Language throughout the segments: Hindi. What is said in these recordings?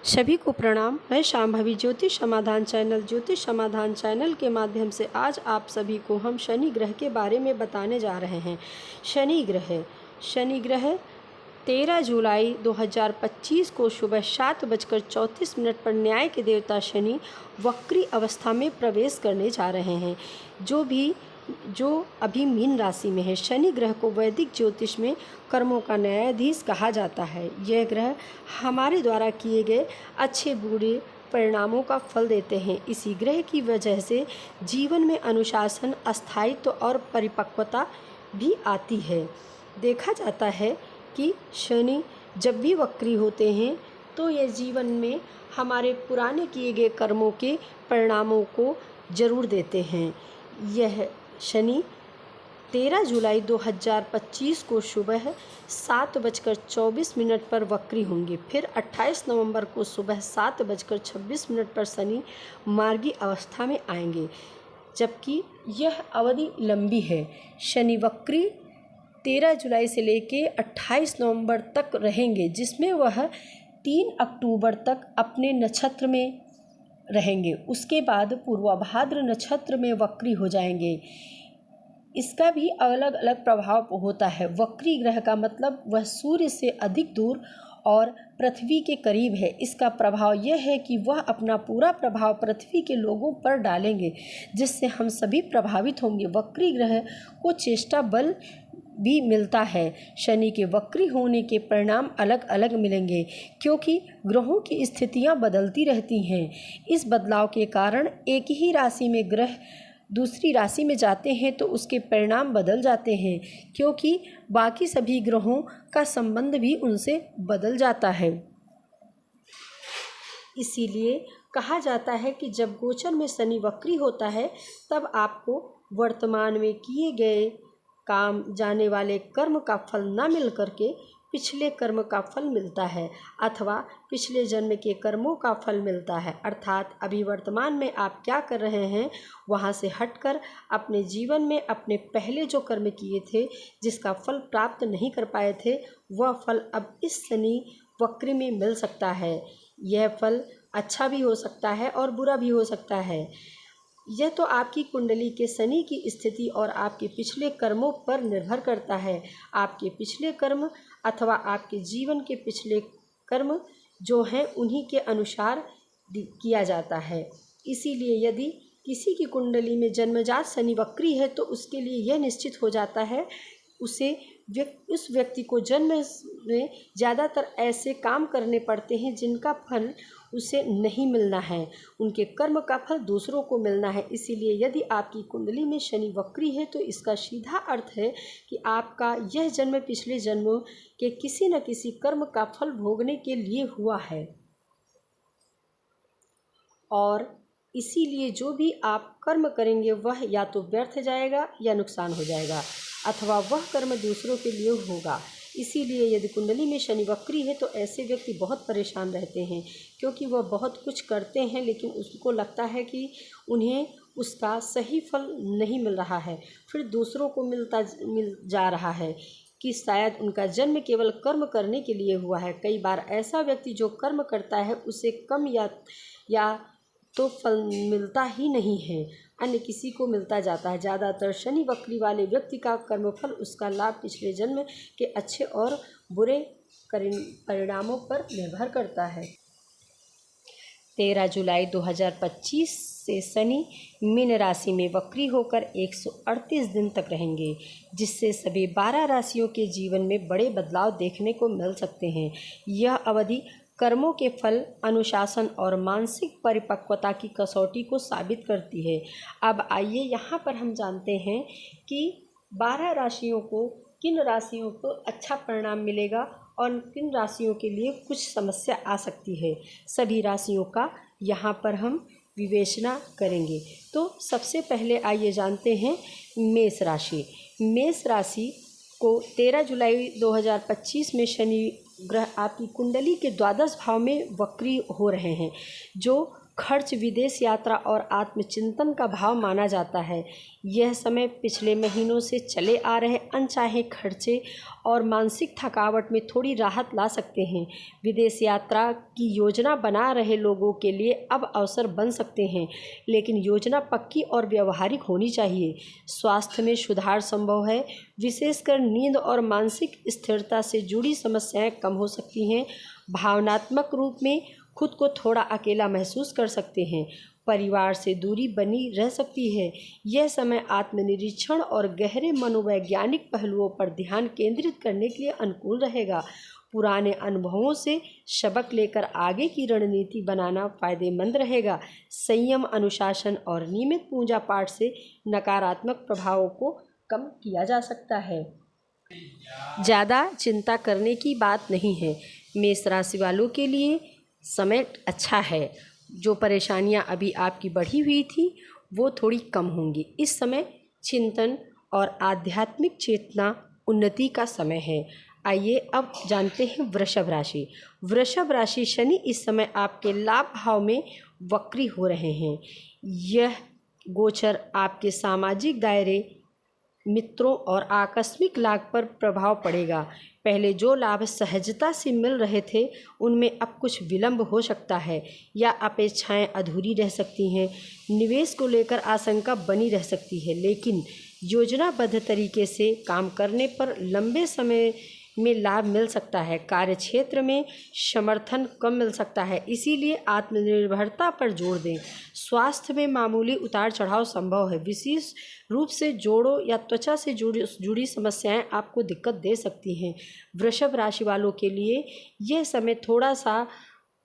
सभी को प्रणाम। मैं शांभवी ज्योतिष समाधान चैनल के माध्यम से आज आप सभी को हम शनि ग्रह के बारे में बताने जा रहे हैं। शनि ग्रह 13 जुलाई 2025 को सुबह 7:34 पर न्याय के देवता शनि वक्री अवस्था में प्रवेश करने जा रहे हैं, जो अभी मीन राशि में है। शनि ग्रह को वैदिक ज्योतिष में कर्मों का न्यायाधीश कहा जाता है। यह ग्रह हमारे द्वारा किए गए अच्छे बुरे परिणामों का फल देते हैं। इसी ग्रह की वजह से जीवन में अनुशासन, स्थायित्व और परिपक्वता भी आती है। देखा जाता है कि शनि जब भी वक्री होते हैं तो ये जीवन में हमारे पुराने किए गए कर्मों के परिणामों को जरूर देते हैं। यह शनि 13 जुलाई 2025 को सुबह 7:24 पर वक्री होंगे। फिर 28 नवंबर को सुबह 7:26 पर शनि मार्गी अवस्था में आएंगे, जबकि यह अवधि लंबी है। शनि वक्री 13 जुलाई से लेकर 28 नवंबर तक रहेंगे, जिसमें वह 3 अक्टूबर तक अपने नक्षत्र में रहेंगे। उसके बाद पूर्वाभाद्र नक्षत्र में वक्री हो जाएंगे। इसका भी अलग अलग प्रभाव होता है। वक्री ग्रह का मतलब वह सूर्य से अधिक दूर और पृथ्वी के करीब है। इसका प्रभाव यह है कि वह अपना पूरा प्रभाव पृथ्वी के लोगों पर डालेंगे, जिससे हम सभी प्रभावित होंगे। वक्री ग्रह को चेष्टा बल भी मिलता है। शनि के वक्री होने के परिणाम अलग अलग मिलेंगे, क्योंकि ग्रहों की स्थितियां बदलती रहती हैं। इस बदलाव के कारण एक ही राशि में ग्रह दूसरी राशि में जाते हैं तो उसके परिणाम बदल जाते हैं, क्योंकि बाकी सभी ग्रहों का संबंध भी उनसे बदल जाता है। इसीलिए कहा जाता है कि जब गोचर में शनि वक्री होता है तब आपको वर्तमान में किए गए काम जाने वाले कर्म का फल न मिल करके पिछले कर्म का फल मिलता है, अथवा पिछले जन्म के कर्मों का फल मिलता है। अर्थात अभी वर्तमान में आप क्या कर रहे हैं, वहाँ से हटकर अपने जीवन में अपने पहले जो कर्म किए थे, जिसका फल प्राप्त नहीं कर पाए थे, वह फल अब इस शनि वक्र में मिल सकता है। यह फल अच्छा भी हो सकता है और बुरा भी हो सकता है। यह तो आपकी कुंडली के शनि की स्थिति और आपके पिछले कर्मों पर निर्भर करता है। आपके पिछले कर्म अथवा आपके जीवन के पिछले कर्म जो हैं उन्हीं के अनुसार किया जाता है। इसीलिए यदि किसी की कुंडली में जन्मजात शनि वक्री है तो उसके लिए यह निश्चित हो जाता है उस व्यक्ति को जन्म में ज़्यादातर ऐसे काम करने पड़ते हैं जिनका फल उसे नहीं मिलना है। उनके कर्म का फल दूसरों को मिलना है। इसीलिए यदि आपकी कुंडली में शनि वक्री है तो इसका सीधा अर्थ है कि आपका यह जन्म पिछले जन्मों के किसी न किसी कर्म का फल भोगने के लिए हुआ है, और इसीलिए जो भी आप कर्म करेंगे वह या तो व्यर्थ जाएगा या नुकसान हो जाएगा, अथवा वह कर्म दूसरों के लिए होगा। इसीलिए यदि कुंडली में शनि वक्री है तो ऐसे व्यक्ति बहुत परेशान रहते हैं, क्योंकि वह बहुत कुछ करते हैं लेकिन उसको लगता है कि उन्हें उसका सही फल नहीं मिल रहा है, फिर दूसरों को मिल जा रहा है कि शायद उनका जन्म केवल कर्म करने के लिए हुआ है। कई बार ऐसा व्यक्ति जो कर्म करता है उसे कम या तो फल मिलता ही नहीं है, अन्य किसी को मिलता जाता है। ज़्यादातर शनि वक्री वाले व्यक्ति का कर्मफल उसका लाभ पिछले जन्म के अच्छे और बुरे परिणामों पर निर्भर करता है। 13 जुलाई 2025 से शनि मीन राशि में वक्री होकर 138 दिन तक रहेंगे, जिससे सभी 12 राशियों के जीवन में बड़े बदलाव देखने को मिल सकते हैं। यह अवधि कर्मों के फल, अनुशासन और मानसिक परिपक्वता की कसौटी को साबित करती है। अब आइए यहाँ पर हम जानते हैं कि 12 राशियों को किन राशियों को अच्छा परिणाम मिलेगा और किन राशियों के लिए कुछ समस्या आ सकती है। सभी राशियों का यहाँ पर हम विवेचना करेंगे। तो सबसे पहले आइए जानते हैं मेष राशि। मेष राशि को 13 जुलाई 2025 में शनि ग्रह आपकी कुंडली के द्वादश भाव में वक्री हो रहे हैं, जो खर्च, विदेश यात्रा और आत्मचिंतन का भाव माना जाता है। यह समय पिछले महीनों से चले आ रहे अनचाहे खर्चे और मानसिक थकावट में थोड़ी राहत ला सकते हैं। विदेश यात्रा की योजना बना रहे लोगों के लिए अब अवसर बन सकते हैं, लेकिन योजना पक्की और व्यावहारिक होनी चाहिए। स्वास्थ्य में सुधार संभव है, विशेषकर नींद और मानसिक स्थिरता से जुड़ी समस्याएं कम हो सकती हैं। भावनात्मक रूप में खुद को थोड़ा अकेला महसूस कर सकते हैं। परिवार से दूरी बनी रह सकती है। यह समय आत्मनिरीक्षण और गहरे मनोवैज्ञानिक पहलुओं पर ध्यान केंद्रित करने के लिए अनुकूल रहेगा। पुराने अनुभवों से सबक लेकर आगे की रणनीति बनाना फायदेमंद रहेगा। संयम, अनुशासन और नियमित पूजा पाठ से नकारात्मक प्रभावों को कम किया जा सकता है। ज़्यादा चिंता करने की बात नहीं है। मेष राशि वालों के लिए समय अच्छा है। जो परेशानियां अभी आपकी बढ़ी हुई थी वो थोड़ी कम होंगी। इस समय चिंतन और आध्यात्मिक चेतना उन्नति का समय है। आइए अब जानते हैं वृषभ राशि। वृषभ राशि, शनि इस समय आपके लाभ भाव में वक्री हो रहे हैं। यह गोचर आपके सामाजिक दायरे, मित्रों और आकस्मिक लाभ पर प्रभाव पड़ेगा। पहले जो लाभ सहजता से मिल रहे थे उनमें अब कुछ विलंब हो सकता है या अपेक्षाएं अधूरी रह सकती हैं। निवेश को लेकर आशंका बनी रह सकती है, लेकिन योजनाबद्ध तरीके से काम करने पर लंबे समय में लाभ मिल सकता है। कार्यक्षेत्र में समर्थन कम मिल सकता है, इसीलिए आत्मनिर्भरता पर जोर दें। स्वास्थ्य में मामूली उतार चढ़ाव संभव है। विशेष रूप से जोड़ों या त्वचा से जुड़ी समस्याएं आपको दिक्कत दे सकती हैं। वृषभ राशि वालों के लिए यह समय थोड़ा सा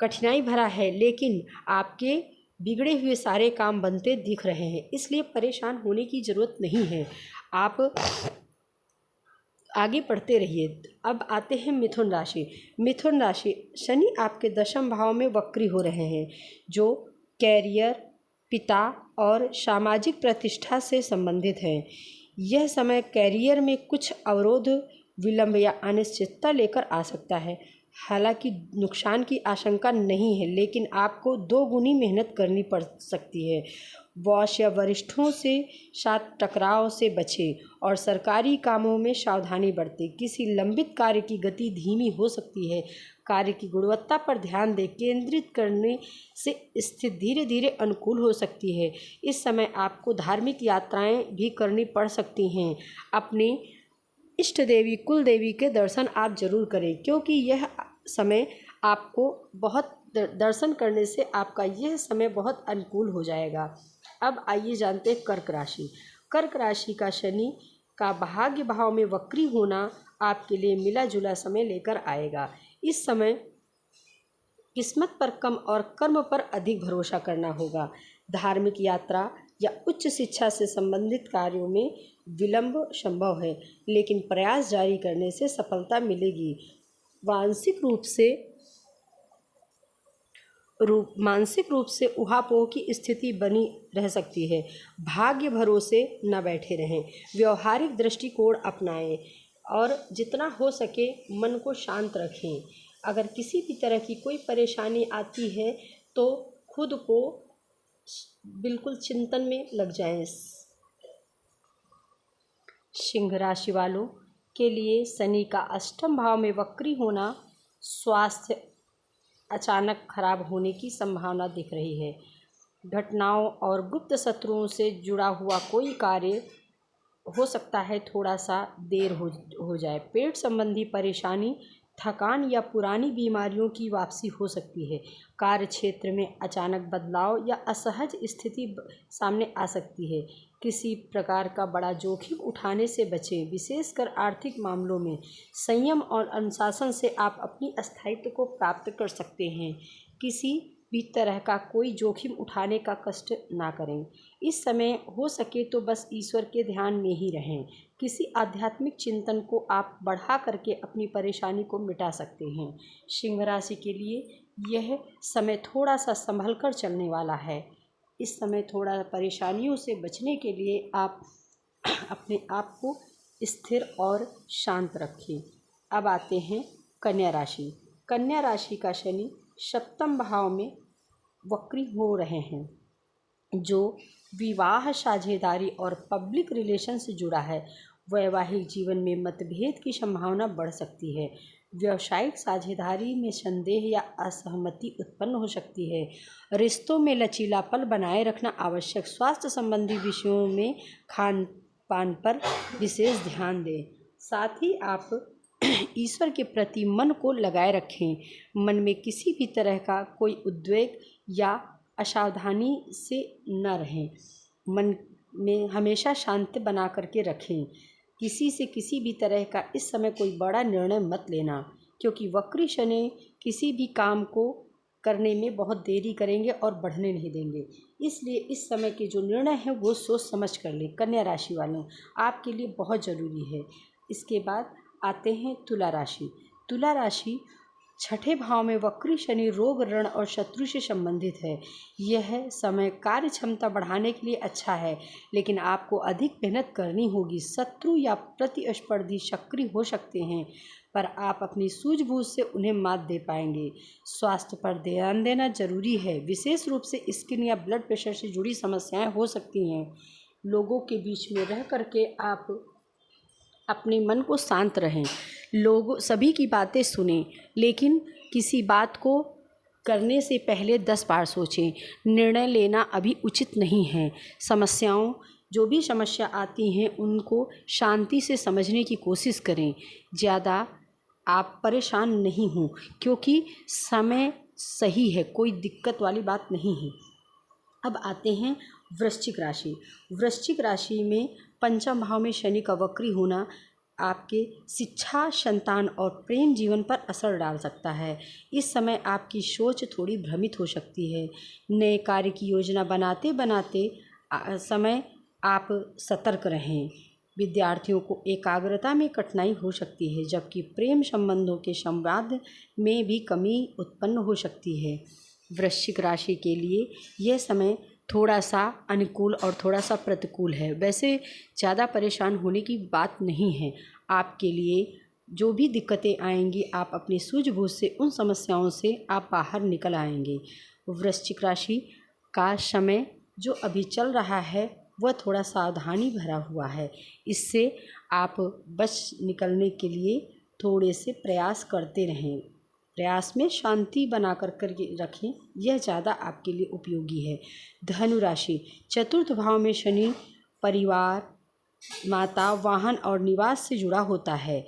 कठिनाई भरा है, लेकिन आपके बिगड़े हुए सारे काम बनते दिख रहे हैं, इसलिए परेशान होने की ज़रूरत नहीं है। आप आगे बढ़ते रहिए। अब आते हैं मिथुन राशि। मिथुन राशि, शनि आपके दशम भाव में वक्री हो रहे हैं, जो कैरियर, पिता और सामाजिक प्रतिष्ठा से संबंधित है। यह समय कैरियर में कुछ अवरोध, विलंब या अनिश्चितता लेकर आ सकता है। हालांकि नुकसान की आशंका नहीं है, लेकिन आपको दोगुनी मेहनत करनी पड़ सकती है। बॉस या वरिष्ठों से साथ टकराव से बचें और सरकारी कामों में सावधानी बरतें। किसी लंबित कार्य की गति धीमी हो सकती है। कार्य की गुणवत्ता पर ध्यान दें। केंद्रित करने से स्थिति धीरे धीरे अनुकूल हो सकती है। इस समय आपको धार्मिक यात्राएं भी करनी पड़ सकती हैं। अपनी इष्ट देवी, कुल देवी के दर्शन आप जरूर करें, क्योंकि यह समय आपको बहुत दर्शन करने से आपका यह समय बहुत अनुकूल हो जाएगा। अब आइए जानते हैं कर्क राशि। कर्क राशि का शनि का भाग्य भाव में वक्री होना आपके लिए मिला जुला समय लेकर आएगा। इस समय किस्मत पर कम और कर्म पर अधिक भरोसा करना होगा। धार्मिक यात्रा या उच्च शिक्षा से संबंधित कार्यों में विलंब संभव है, लेकिन प्रयास जारी करने से सफलता मिलेगी। मानसिक रूप से उहापोह की स्थिति बनी रह सकती है। भाग्य भरोसे न बैठे रहें। व्यवहारिक दृष्टिकोण अपनाएं और जितना हो सके मन को शांत रखें। अगर किसी भी तरह की कोई परेशानी आती है तो खुद को बिल्कुल चिंतन में लग जाएं। सिंह राशि वालों के लिए शनि का अष्टम भाव में वक्री होना स्वास्थ्य अचानक खराब होने की संभावना दिख रही है। घटनाओं और गुप्त शत्रुओं से जुड़ा हुआ कोई कार्य हो सकता है थोड़ा सा देर हो जाए। पेट संबंधी परेशानी, थकान या पुरानी बीमारियों की वापसी हो सकती है। कार्य क्षेत्र में अचानक बदलाव या असहज स्थिति सामने आ सकती है। किसी प्रकार का बड़ा जोखिम उठाने से बचें, विशेषकर आर्थिक मामलों में। संयम और अनुशासन से आप अपनी स्थायित्व को प्राप्त कर सकते हैं। किसी भी तरह का कोई जोखिम उठाने का कष्ट ना करें। इस समय हो सके तो बस ईश्वर के ध्यान में ही रहें। किसी आध्यात्मिक चिंतन को आप बढ़ा करके अपनी परेशानी को मिटा सकते हैं। सिंह राशि के लिए यह समय थोड़ा सा संभल कर चलने वाला है। इस समय थोड़ा परेशानियों से बचने के लिए आप अपने आप को स्थिर और शांत रखें। अब आते हैं कन्या राशि। कन्या राशि का शनि सप्तम भाव में वक्री हो रहे हैं। जो विवाह, साझेदारी और पब्लिक रिलेशन से जुड़ा है, वैवाहिक जीवन में मतभेद की संभावना बढ़ सकती है। व्यावसायिक साझेदारी में संदेह या असहमति उत्पन्न हो सकती है। रिश्तों में लचीलापन बनाए रखना आवश्यक। स्वास्थ्य संबंधी विषयों में खान पान पर विशेष ध्यान दें। साथ ही आप ईश्वर के प्रति मन को लगाए रखें। मन में किसी भी तरह का कोई उद्वेग या असावधानी से न रहें। मन में हमेशा शांति बना करके रखें। किसी से किसी भी तरह का इस समय कोई बड़ा निर्णय मत लेना, क्योंकि वक्री शनि किसी भी काम को करने में बहुत देरी करेंगे और बढ़ने नहीं देंगे। इसलिए इस समय के जो निर्णय हैं वो सोच समझ कर लें। कन्या राशि वालों, आपके लिए बहुत ज़रूरी है। इसके बाद आते हैं तुला राशि। तुला राशि छठे भाव में वक्री शनि रोग, ऋण और शत्रु से संबंधित है। यह समय कार्य क्षमता बढ़ाने के लिए अच्छा है, लेकिन आपको अधिक मेहनत करनी होगी। शत्रु या प्रतिस्पर्धी सक्रिय हो सकते हैं, पर आप अपनी सूझबूझ से उन्हें मात दे पाएंगे। स्वास्थ्य पर ध्यान देना जरूरी है। विशेष रूप से स्किन या ब्लड प्रेशर से जुड़ी समस्याएं हो सकती हैं। लोगों के बीच में रह करके आप अपने मन को शांत रहें। लोग सभी की बातें सुनें, लेकिन किसी बात को करने से पहले 10 बार सोचें। निर्णय लेना अभी उचित नहीं है। जो भी समस्या आती हैं उनको शांति से समझने की कोशिश करें। ज़्यादा आप परेशान नहीं हों, क्योंकि समय सही है, कोई दिक्कत वाली बात नहीं है। अब आते हैं वृश्चिक राशि। वृश्चिक राशि में पंचम भाव में शनि का वक्री होना आपके शिक्षा, संतान और प्रेम जीवन पर असर डाल सकता है। इस समय आपकी सोच थोड़ी भ्रमित हो सकती है। नए कार्य की योजना बनाते बनाते समय आप सतर्क रहें। विद्यार्थियों को एकाग्रता में कठिनाई हो सकती है, जबकि प्रेम संबंधों के संवाद में भी कमी उत्पन्न हो सकती है। वृश्चिक राशि के लिए यह समय थोड़ा सा अनुकूल और थोड़ा सा प्रतिकूल है। वैसे ज़्यादा परेशान होने की बात नहीं है। आपके लिए जो भी दिक्कतें आएंगी, आप अपनी सूझबूझ से उन समस्याओं से आप बाहर निकल आएंगे। वृश्चिक राशि का समय जो अभी चल रहा है वह थोड़ा सावधानी भरा हुआ है। इससे आप बच निकलने के लिए थोड़े से प्रयास करते रहें। प्रयास में शांति बना कर रखें, यह ज़्यादा आपके लिए उपयोगी है। धनु राशि, चतुर्थ भाव में शनि परिवार, माता, वाहन और निवास से जुड़ा होता है।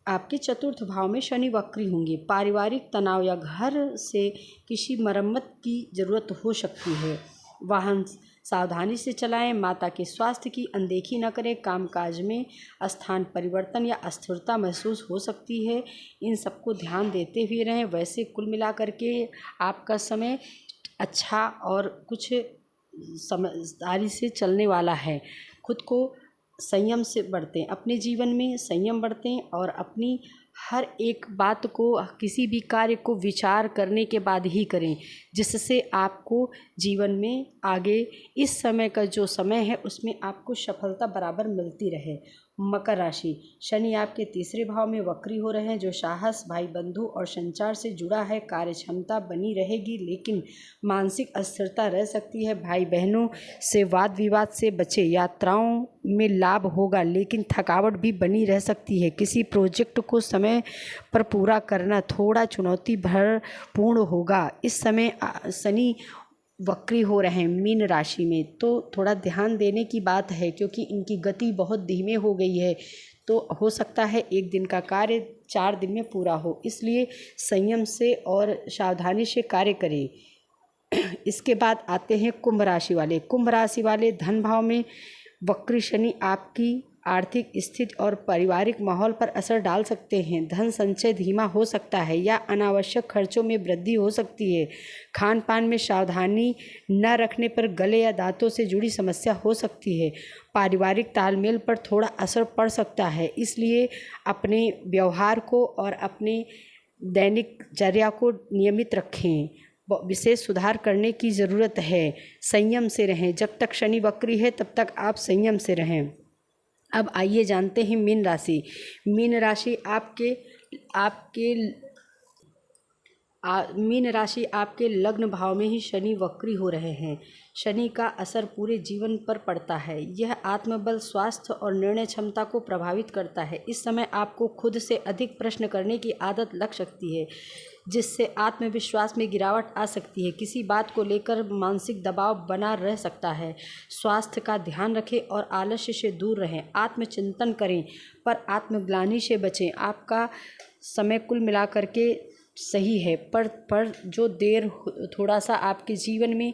आपके चतुर्थ भाव में शनि वक्री होंगे। पारिवारिक तनाव या घर से किसी मरम्मत की ज़रूरत हो सकती है। वाहन सावधानी से चलाएं। माता के स्वास्थ्य की अनदेखी न करें। कामकाज में स्थान परिवर्तन या अस्थिरता महसूस हो सकती है। इन सबको ध्यान देते हुए रहें। वैसे कुल मिलाकर के आपका समय अच्छा और कुछ समझदारी से चलने वाला है। खुद को संयम से बरतें, अपने जीवन में संयम बरतें और अपनी हर एक बात को, किसी भी कार्य को विचार करने के बाद ही करें, जिससे आपको जीवन में आगे इस समय का जो समय है उसमें आपको सफलता बराबर मिलती रहे। मकर राशि, शनि आपके तीसरे भाव में वक्री हो रहे हैं, जो साहस, भाई बंधु और संचार से जुड़ा है। कार्य क्षमता बनी रहेगी, लेकिन मानसिक अस्थिरता रह सकती है। भाई बहनों से वाद विवाद से बचें। यात्राओं में लाभ होगा, लेकिन थकावट भी बनी रह सकती है। किसी प्रोजेक्ट को समय पर पूरा करना थोड़ा चुनौती भरपूर्ण होगा। इस समय शनि वक्री हो रहे हैं मीन राशि में, तो थोड़ा ध्यान देने की बात है, क्योंकि इनकी गति बहुत धीमे हो गई है। तो हो सकता है एक दिन का कार्य 4 दिन में पूरा हो, इसलिए संयम से और सावधानी से कार्य करें। इसके बाद आते हैं कुंभ राशि वाले। कुंभ राशि वाले धन भाव में वक्री शनि आपकी आर्थिक स्थिति और पारिवारिक माहौल पर असर डाल सकते हैं। धन संचय धीमा हो सकता है या अनावश्यक खर्चों में वृद्धि हो सकती है। खान पान में सावधानी न रखने पर गले या दांतों से जुड़ी समस्या हो सकती है। पारिवारिक तालमेल पर थोड़ा असर पड़ सकता है, इसलिए अपने व्यवहार को और अपने दैनिकचर्या को नियमित रखें। विशेष सुधार करने की ज़रूरत है। संयम से रहें। जब तक शनि वक्री है तब तक आप संयम से रहें। अब आइए जानते हैं मीन राशि। मीन राशि आपके मीन राशि आपके लग्न भाव में ही शनि वक्री हो रहे हैं। शनि का असर पूरे जीवन पर पड़ता है। यह आत्मबल, स्वास्थ्य और निर्णय क्षमता को प्रभावित करता है। इस समय आपको खुद से अधिक प्रश्न करने की आदत लग सकती है, जिससे आत्मविश्वास में गिरावट आ सकती है। किसी बात को लेकर मानसिक दबाव बना रह सकता है। स्वास्थ्य का ध्यान रखें और आलस्य से दूर रहें। आत्मचिंतन करें पर आत्मग्लानि से बचें। आपका समय कुल मिलाकर के सही है, पर जो देर थोड़ा सा आपके जीवन में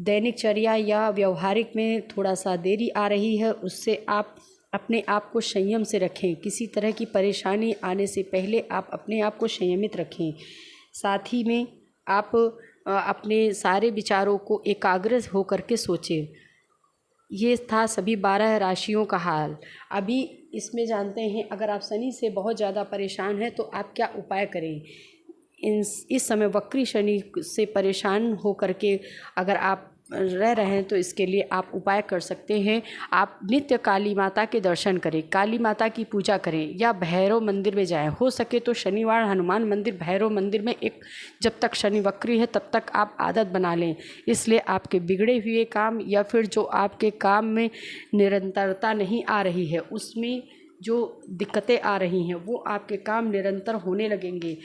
दैनिकचर्या या व्यवहारिक में थोड़ा सा देरी आ रही है, उससे आप अपने आप को संयम से रखें। किसी तरह की परेशानी आने से पहले आप अपने आप को संयमित रखें। साथ ही में आप अपने सारे विचारों को एकाग्र होकर के सोचें। ये था सभी 12 राशियों का हाल। अभी इसमें जानते हैं, अगर आप शनि से बहुत ज़्यादा परेशान हैं तो आप क्या उपाय करें। इस समय वक्री शनि से परेशान होकर के अगर आप रह रहे हैं तो इसके लिए आप उपाय कर सकते हैं। आप नित्य काली माता के दर्शन करें, काली माता की पूजा करें या भैरव मंदिर में जाएं। हो सके तो शनिवार हनुमान मंदिर, भैरव मंदिर में जब तक शनि वक्री है तब तक आप आदत बना लें। इसलिए आपके बिगड़े हुए काम या फिर जो आपके काम में निरंतरता नहीं आ रही है, उसमें जो दिक्कतें आ रही हैं वो आपके काम निरंतर होने लगेंगे।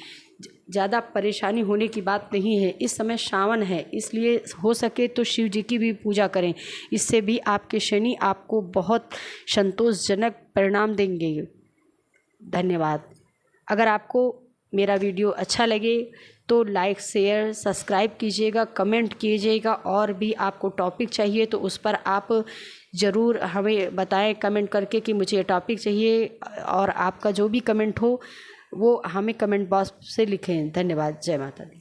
ज़्यादा परेशानी होने की बात नहीं है। इस समय सावन है, इसलिए हो सके तो शिव जी की भी पूजा करें। इससे भी आपके शनि आपको बहुत संतोषजनक परिणाम देंगे। धन्यवाद। अगर आपको मेरा वीडियो अच्छा लगे तो लाइक, शेयर, सब्सक्राइब कीजिएगा, कमेंट कीजिएगा। और भी आपको टॉपिक चाहिए तो उस पर आप ज़रूर हमें बताएं कमेंट करके कि मुझे ये टॉपिक चाहिए। और आपका जो भी कमेंट हो वो हमें कमेंट बॉक्स से लिखें। धन्यवाद। जय माता दी।